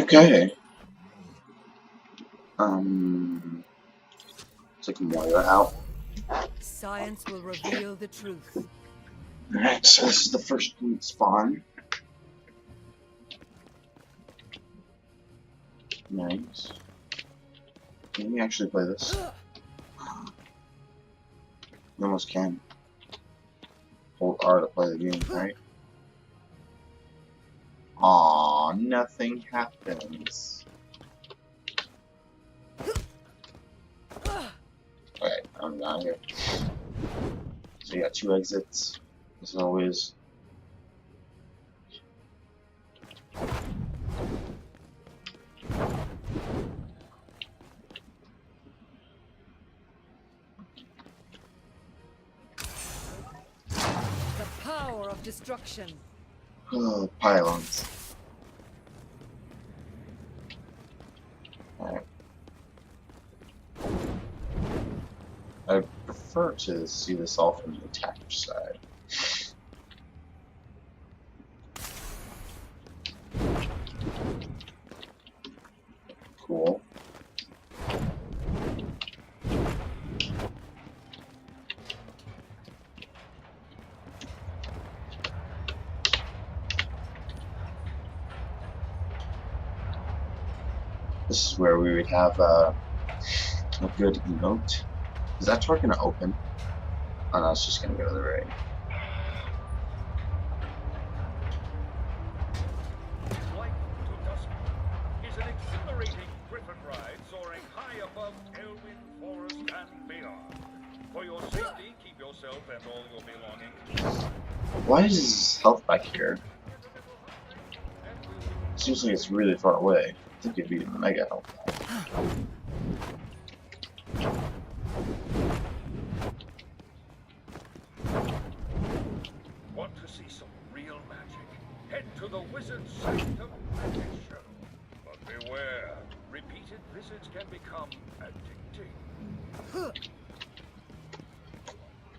Okay. Take Moira out. Science will reveal the truth. Alright, so this is the first spawn. Nice. Can we actually play this? You almost can. Hold R to play the game, right? Aww, nothing happens. Alright, I'm down here. So you got 2 exits, as always. The power of destruction. Oh, pylons. Alright. I prefer to see this all from the attacker side. Cool. This is where we would have a good emote. Is that door gonna open? Oh no, it's just gonna go to the right. Flight to Dusk is an exhilarating griffin ride soaring high above Elwyn Forest and beyond. For your safety, keep yourself and all your belongings. Why is his health back here? Seems like it's really far away. I think it'd be mega helpful. Want to see some real magic? Head to the Wizard's Sanctum Magic Show. But beware, repeated visits can become addicting.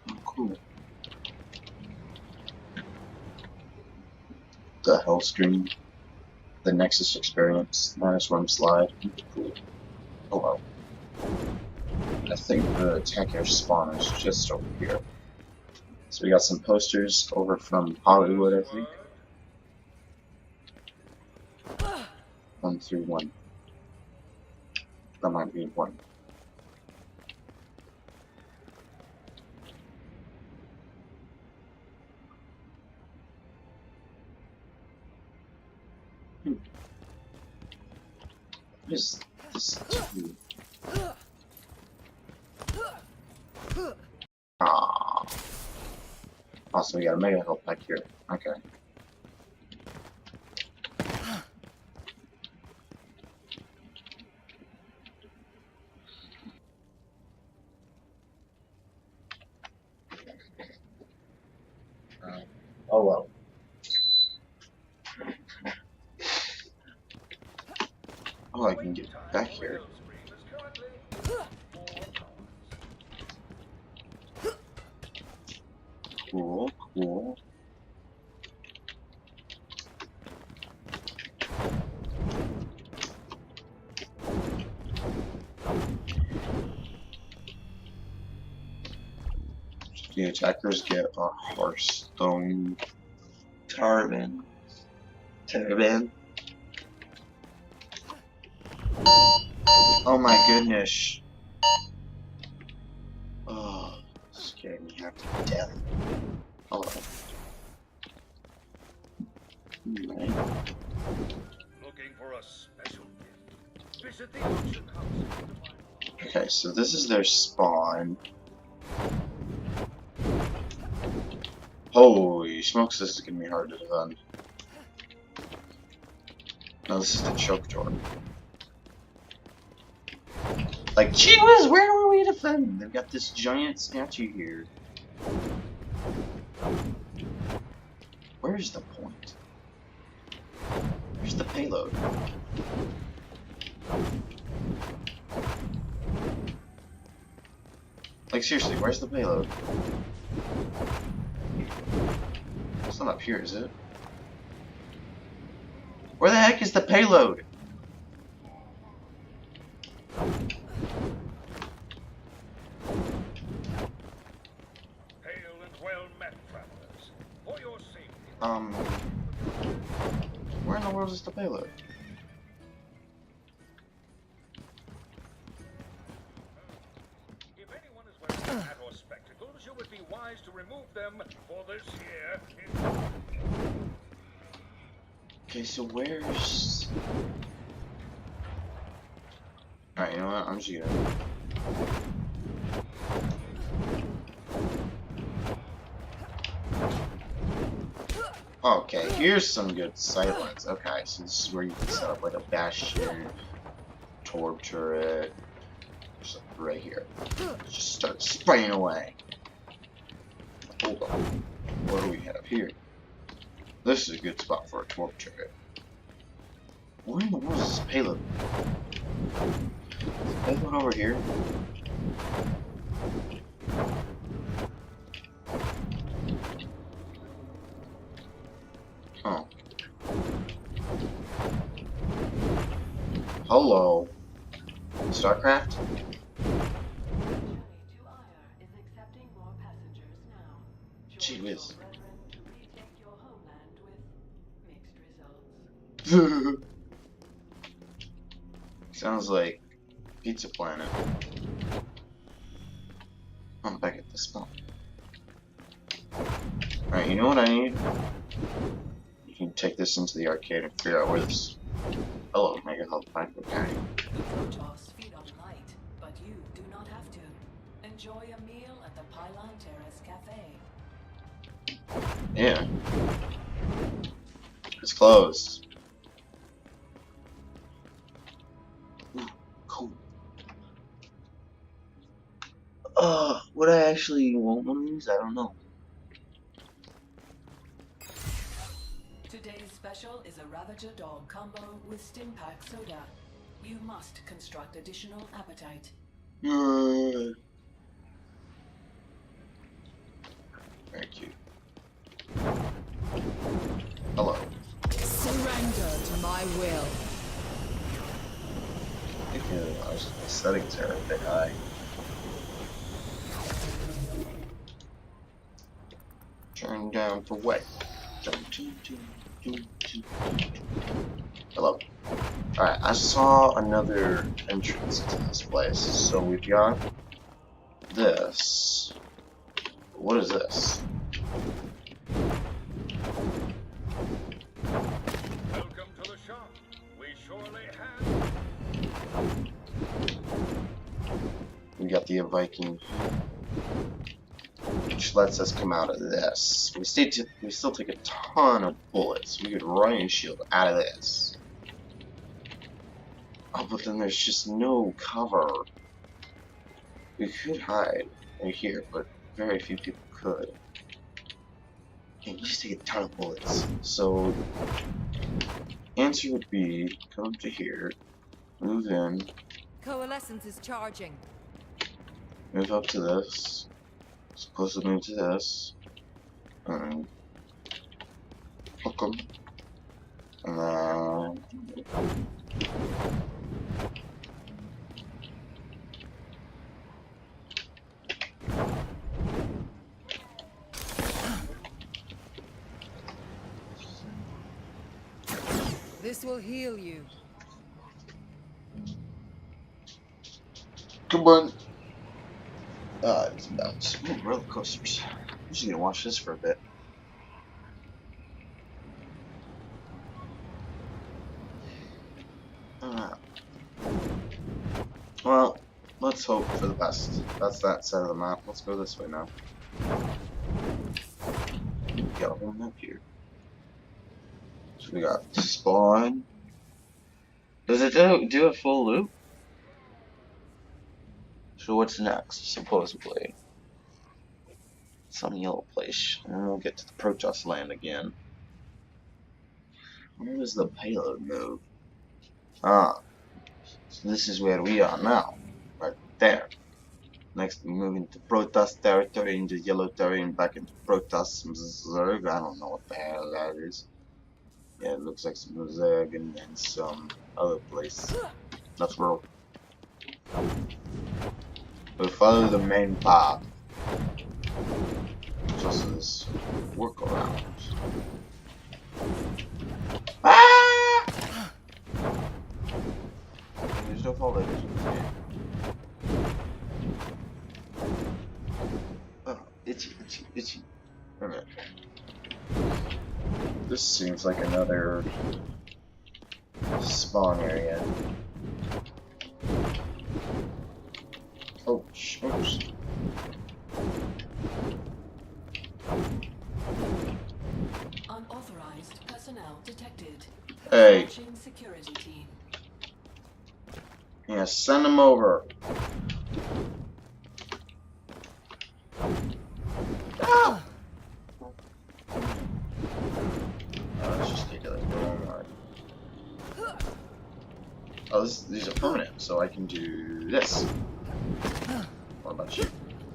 Oh, cool. The hell screen. The Nexus experience. -1 slide. Cool. Oh well. I think the attacker spawn is just over here. So we got some posters over from Hollywood, I think. 1 through 1. That might be 1. What is this? Ah. Also, we got a mega help back here. Okay. Oh well. Oh, I can get back here. Cool, cool. The attackers get a Hearthstone Turban. Oh my goodness. Oh, scared me half to death. Hello. Right. Looking for a special gift? Visit the auction house. Okay, so this is their spawn. Holy smokes, this is gonna be hard to defend. No, this is the choke door. Like, gee whiz, where were we defending? They've got this giant statue here. Where's the point? Where's the payload? Like, seriously, where's the payload? It's not up here, is it? Where the heck is the payload? Where in the world is the payload? If anyone is wearing a hat or spectacles, you would be wise to remove them, for this here is... Okay, so where's... Alright, you know what? I'm just gonna... Okay, here's some good sightlines. Okay, so this is where you can set up like a bastion, torp turret, just like right here. Just start spraying away. Hold on. What do we have here? This is a good spot for a torp turret. Where in the world is this payload? Is the payload over here? Oh. Hello. StarCraft? Gee whiz. Sounds like Pizza Planet. I'm back at the spot. Alright, you know what I need? You can take this into the arcade and figure out where this... Hello, Mega Health Pack. Okay. Protoss feed on light, but you do not have to. Enjoy a meal at the Pylon Terrace Cafe. Yeah. It's closed. Ooh, cool. Would I actually want one of these? I don't know. Today's special is a Ravager Dog combo with Stimpack Soda. You must construct additional appetite. Very cute. Hello. Surrender to my will. I think the settings are a bit high. Turn down for wet. Hello. Alright, I saw another entrance to this place. So we've got this. What is this? Welcome to the shop. We surely have... We got the Viking, which lets us come out of this. We still take a ton of bullets. We could Ryan shield out of this. Oh, but then there's just no cover. We could hide right here, but very few people could. And you just take a ton of bullets. So, answer would be come to here, move in, Coalescence is charging. move up to this. Supposed to move to this. And hook them. And then This will heal you. come on. It's bounce. Ooh, roller coasters. I'm just gonna watch this for a bit. Well, let's hope for the best. That's that side of the map. Let's go this way now. We got a whole map here. So we got spawn. Does it do a full loop? So what's next, supposedly? Some yellow place. And then we'll get to the Protoss land again. Where does the payload move? Ah. So this is where we are now. Right there. Next, moving to Protoss territory, into yellow terrain, back into Protoss Zerg. I don't know what the hell that is. Yeah, it looks like some Zerg and some other place. Let's roll. We'll follow the main path. Just this workaround. seems like another spawn area. Oh, smokes. Unauthorized personnel detected. Hey. Launching security team. Yeah, send them over. Ah! Let's just get that going. Oh, these are permanent, so I can do this. What about you?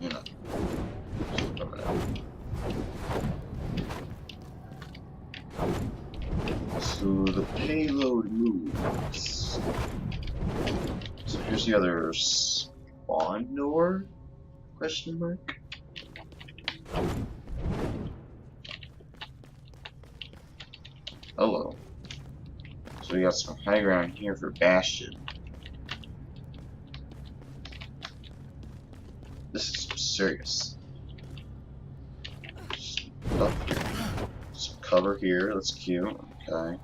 You're not permanent. So the payload moves. So here's the other spawn door? Question mark. Hello. So we got some high ground here for Bastion. This is serious. Up here. Some cover here, that's cute. Okay.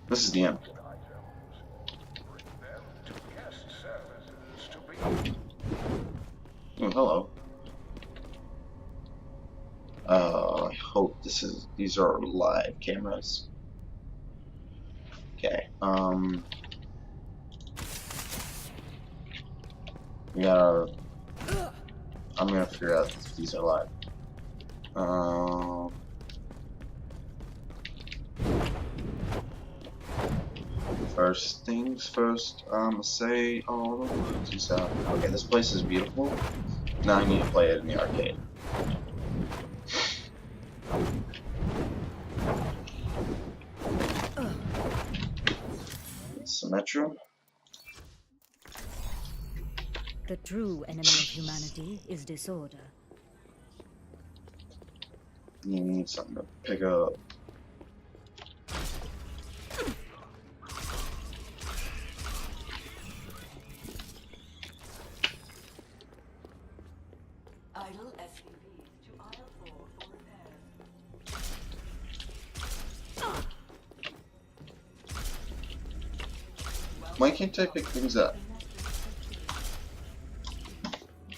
This is the end. Bring them to guest services to be. Oh, hello. I hope these are live cameras. Okay, yeah, I'm gonna figure out if these are live. First things first, say all the words you said. Okay, this place is beautiful. Now I need to play it in the arcade. Symmetry. The true enemy of humanity is disorder. You need something to pick up. Idle SUVs to aisle 4 for repairs. Why can't I pick things up?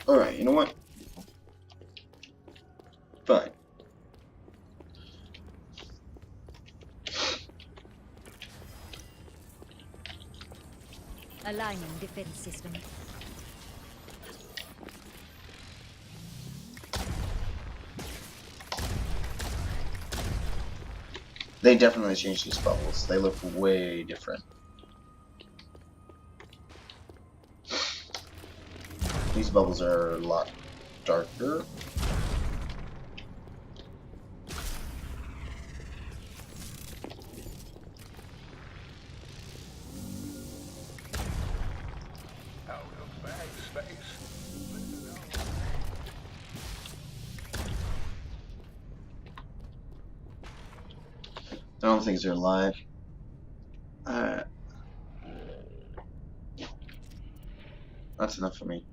Alright, you know what? Fine. Aligning defense system. They definitely changed these bubbles. They look way different. These bubbles are a lot darker. Out of bag space. I don't think they're live. That's enough for me.